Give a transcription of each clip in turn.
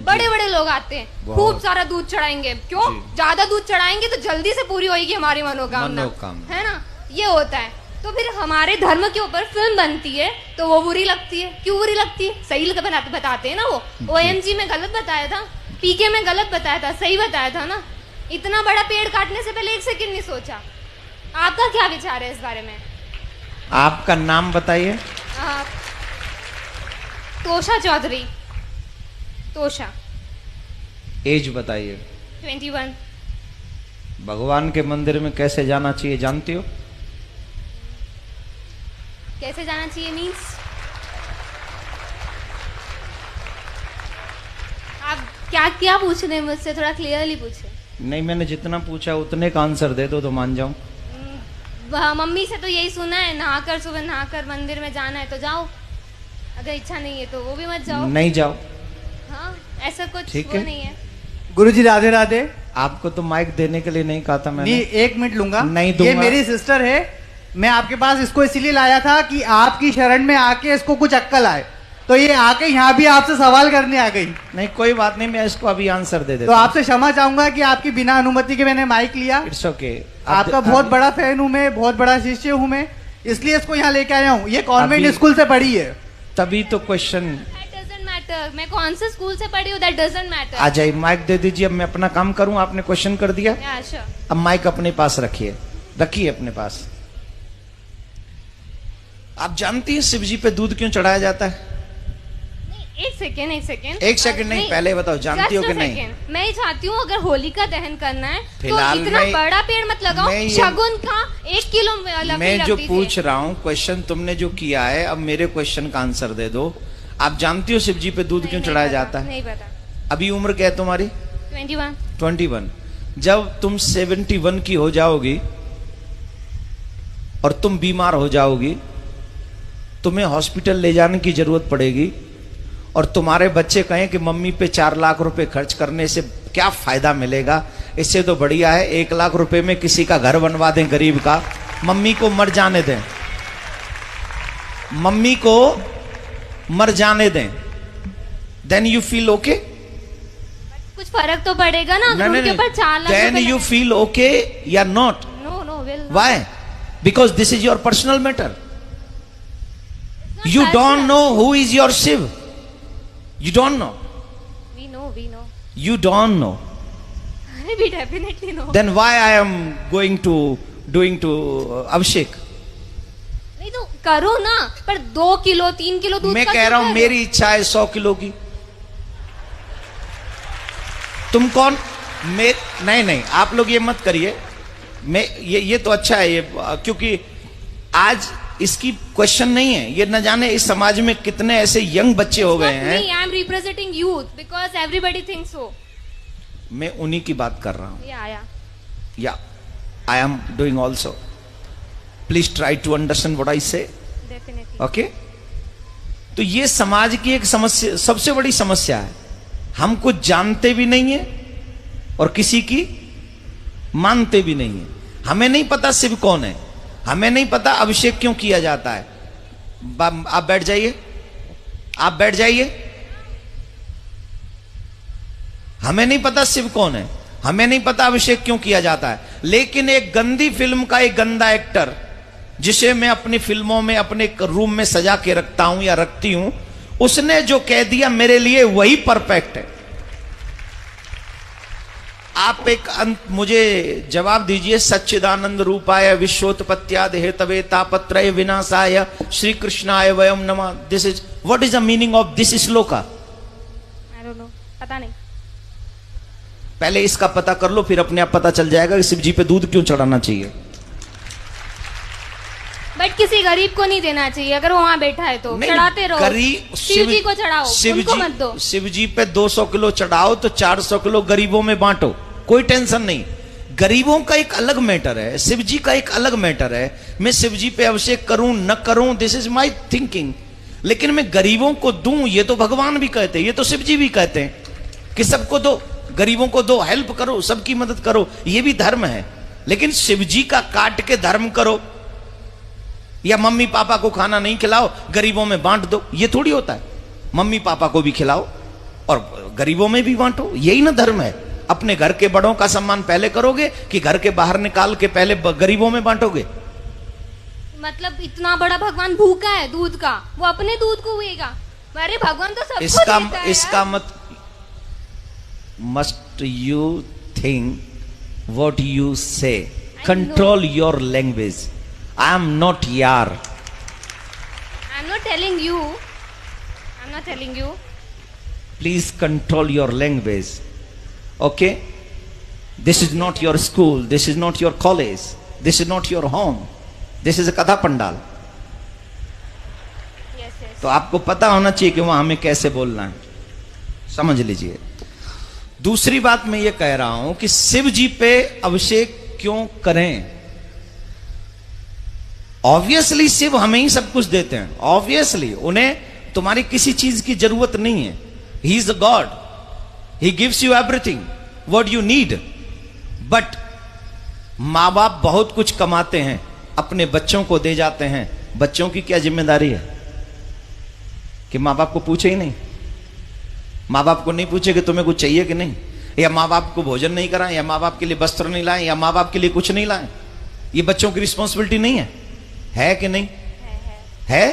बड़े बड़े लोग आते हैं, खूब सारा दूध चढ़ाएंगे। क्यों? ज्यादा दूध चढ़ाएंगे तो जल्दी से पूरी होगी हमारी मनोकामना, है ना? ये होता है। तो फिर हमारे धर्म के ऊपर फिल्म बनती है तो वो बुरी लगती है। क्यों बुरी लगती है? सही बताते हैं ना। वो OMG में गलत बताया था, PK में गलत बताया था, सही बताया था ना। इतना बड़ा पेड़ काटने से पहले एक सेकंड नहीं सोचा। आपका क्या विचार है इस बारे में? आपका नाम बताइए। तोषा चौधरी। तोषा। एज बताइए। 21। भगवान के मंदिर में कैसे जाना चाहिए जानती हो? कैसे जाना चाहिए मीन्स? आप क्या पूछ रहे हैं मुझसे? थोड़ा क्लियरली पूछे। नहीं, मैंने जितना पूछा उतने का आंसर दे दो तो मान जाऊं। मम्मी से तो यही सुना है, नहाकर सुबह नहाकर मंदिर में जाना है तो जाओ, अगर इच्छा नहीं है तो वो भी मत जाओ। नहीं जाओ। हाँ, ऐसा कुछ ठीक वो नहीं है। गुरुजी राधे राधे। आपको तो माइक देने के लिए नहीं कहा था मैंने। नहीं, 1 मिनट लूंगा। नहीं दूंगा। ये मेरी सिस्टर है, मैं आपके पास इसको इसीलिए लाया था कि आपकी शरण में आके इसको कुछ अक्कल आए, तो ये आके यहाँ भी आपसे सवाल करने आ गई। नहीं, कोई बात नहीं, मैं इसको अभी आंसर दे देता तो आपसे क्षमा चाहूंगा कि आपकी बिना अनुमति के मैंने माइक लिया। It's okay. आपका बहुत बड़ा फैन हूँ मैं, बहुत बड़ा शिष्य हूँ मैं, इसलिए इसको यहाँ लेके आया हूँ। ये कॉन्वेंट स्कूल से पढ़ी है। तभी तो क्वेश्चन। मैं कौन से स्कूल से पढ़ी हूँ, दैट डजंट मैटर। आ जाइए, माइक दे दीजिए। अब मैं अपना काम करूं, आपने क्वेश्चन कर दिया। अब माइक अपने पास रखिए, रखिए अपने पास। आप जानती हैं शिव जी पे दूध क्यों चढ़ाया जाता है? एक सेकेंड एक सेकेंड नहीं, पहले बताओ जानती हो कि नहीं? मैं चाहती हूँ अगर होलिका दहन करना है तो फिलहाल इतना बड़ा पेड़ मत लगाओ। शगुन का 1 किलो मैं जो पूछ रहा हूँ क्वेश्चन तुमने जो किया है, अब मेरे क्वेश्चन का आंसर दे दो। आप जानती हो शिव जी पे दूध क्यों चढ़ाया जाता है? नहीं पता। अभी उम्र क्या है तुम्हारी? 21। जब तुम 71 की हो जाओगी और तुम बीमार हो जाओगी, तुम्हें हॉस्पिटल ले जाने की जरूरत पड़ेगी और तुम्हारे बच्चे कहें कि मम्मी पे 4 लाख रुपए खर्च करने से क्या फायदा मिलेगा, इससे तो बढ़िया है 1 लाख रुपए में किसी का घर बनवा दें गरीब का, मम्मी को मर जाने दें, मम्मी को मर जाने दें, देन यू फील ओके? कुछ फर्क तो पड़ेगा ना अगर उनके ऊपर 4 lakh. Then you feel okay या not? No will. Why? Because this is your personal matter. You don't know who is your Shiv. You don't know. We know. You don't know. We definitely know. Then why I am doing to Abhishek? नहीं तो करो ना, पर 2 kilo 3 kilo दूध। मैं कह रहा हूं मेरी इच्छा है 100 किलो की। तुम कौन? नहीं, आप लोग ये मत करिए। मैं ये तो अच्छा है ये, क्योंकि आज इसकी क्वेश्चन नहीं है। ये न जाने इस समाज में कितने ऐसे यंग बच्चे हो गए हैं। I am representing youth because everybody thinks so. मैं उन्हीं की बात कर रहा हूं। या I am doing also. Please try to understand what I say. Okay? तो ये समाज की एक समस्या, सबसे बड़ी समस्या है। हम कुछ जानते भी नहीं है और किसी की मानते भी नहीं है। हमें नहीं पता शिव कौन है, हमें नहीं पता अभिषेक क्यों किया जाता है। आप बैठ जाइए, आप बैठ जाइए। हमें नहीं पता शिव कौन है, हमें नहीं पता अभिषेक क्यों किया जाता है। लेकिन एक गंदी फिल्म का एक गंदा एक्टर, जिसे मैं अपनी फिल्मों में अपने रूम में सजा के रखता हूं या रखती हूं, उसने जो कह दिया मेरे लिए वही परफेक्ट है। आप एक मुझे जवाब दीजिए। सच्चिदानंद रूपाय विश्वोत्पत्त्यादि हेतवे तापत्रय विनाशाय श्री कृष्णाय वयम नमः। This is what is the meaning of this shloka? I don't know, पता नहीं। पहले इसका पता कर लो, फिर अपने आप पता चल जाएगा कि शिव जी पे दूध क्यों चढ़ाना चाहिए। बट किसी गरीब को नहीं देना चाहिए, अगर वो वहां बैठा है तो चढ़ाते रहो। शिव जी को चढ़ाओ, उनको मत दो। शिव जी पे 200 किलो चढ़ाओ तो 400 किलो गरीबों में बांटो, कोई टेंशन नहीं। गरीबों का एक अलग मैटर है, शिव जी का एक अलग मैटर है। मैं शिव जी पे अभिषेक करूं न करूं, दिस इज माई थिंकिंग। लेकिन मैं गरीबों को दूं, ये तो भगवान भी कहते हैं, ये तो शिव जी भी कहते हैं कि सबको दो, गरीबों को दो, हेल्प करो, सबकी मदद करो, ये भी धर्म है। लेकिन शिव जी का काट के धर्म करो या मम्मी पापा को खाना नहीं खिलाओ, गरीबों में बांट दो, ये थोड़ी होता है। मम्मी पापा को भी खिलाओ, और गरीबों में भी बांटो, यही ना धर्म है। अपने घर के बड़ों का सम्मान पहले करोगे कि घर के बाहर निकाल के पहले गरीबों में बांटोगे? मतलब इतना बड़ा भगवान भूखा है दूध का, वो अपने दूध को हुएगा? अरे भगवान तो सबको देता है इसका मत must you think what you say, control your language. I am not यार, I am not telling you. Please control your language. Okay? This is not your school. This is not your college. This is not your home. This is a कथा pandal. yes. तो आपको पता होना चाहिए कि वहां हमें कैसे बोलना है, समझ लीजिए। दूसरी बात मैं ये कह रहा हूं कि शिव जी पे अभिषेक क्यों करें? ऑब्वियसली शिव हमें ही सब कुछ देते हैं। ऑब्वियसली उन्हें तुम्हारी किसी चीज की जरूरत नहीं है। He is the God. He gives you everything what you need. But माँ बाप बहुत कुछ कमाते हैं, अपने बच्चों को दे जाते हैं। बच्चों की क्या जिम्मेदारी है कि माँ बाप को पूछे ही नहीं? माँ बाप को नहीं पूछे कि तुम्हें कुछ चाहिए कि नहीं, या माँ बाप को भोजन नहीं कराएं, या माँ बाप के लिए वस्त्र नहीं लाएं, या माँ बाप के लिए कुछ नहीं लाएं? ये बच्चों की रिस्पॉन्सिबिलिटी नहीं है कि नहीं? है।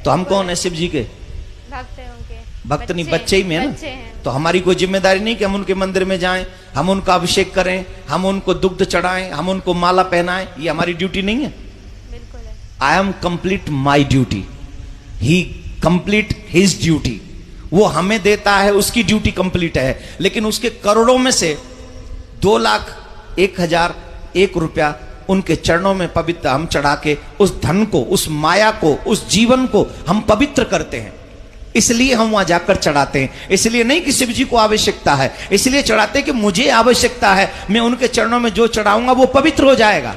तो हम कौन है? शिव जी के भक्त हैं उनके। भक्त नहीं, बच्चे ही में है ना। तो हमारी कोई जिम्मेदारी नहीं कि हम उनके मंदिर में जाएं, हम उनका अभिषेक करें, हम उनको दुग्ध चढ़ाएं, हम उनको माला पहनाएं। ये हमारी ड्यूटी नहीं है? बिल्कुल है। I am complete my duty, he complete his duty. वो हमें देता है, उसकी ड्यूटी कंप्लीट है। लेकिन उसके करोड़ों में से 2,01,001 रुपया उनके चरणों में पवित्र हम चढ़ा के उस धन को, उस माया को, उस जीवन को हम पवित्र करते हैं। इसलिए हम वहां जाकर चढ़ाते हैं। इसलिए नहीं कि शिव जी को आवश्यकता है, इसलिए चढ़ाते हैं कि मुझे आवश्यकता है, मैं उनके चरणों में जो चढ़ाऊंगा वो पवित्र हो जाएगा।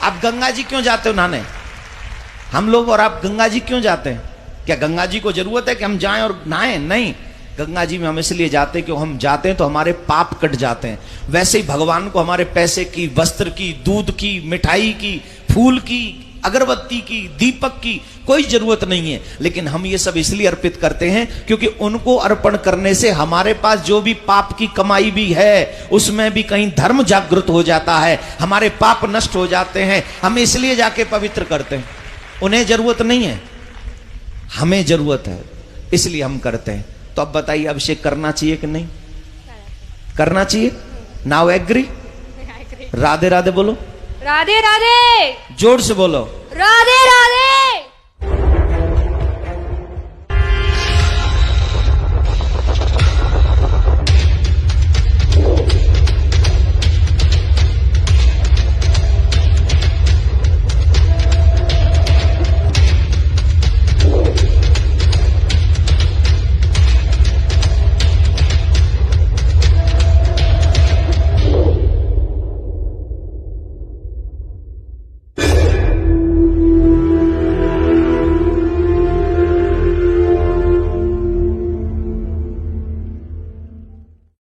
आप गंगा जी क्यों जाते हो नहाने? हम लोग और आप गंगा जी क्यों जाते हैं? क्या गंगा जी को जरूरत है कि हम जाएं और नहाएं? नहीं, गंगा जी में हम इसलिए जाते हैं कि हम जाते हैं तो हमारे पाप कट जाते हैं। वैसे ही भगवान को हमारे पैसे की, वस्त्र की, दूध की, मिठाई की, फूल की, अगरबत्ती की, दीपक की कोई जरूरत नहीं है। लेकिन हम ये सब इसलिए अर्पित करते हैं क्योंकि उनको अर्पण करने से हमारे पास जो भी पाप की कमाई भी है उसमें भी कहीं धर्म जागृत हो जाता है, हमारे पाप नष्ट हो जाते हैं। हम इसलिए जाके पवित्र करते हैं। उन्हें जरूरत नहीं है, हमें जरूरत है, इसलिए हम करते हैं। तो अब बताइए, अभिषेक करना चाहिए कि नहीं करना चाहिए? Now agree? राधे राधे बोलो। राधे राधे। जोर से बोलो। राधे राधे।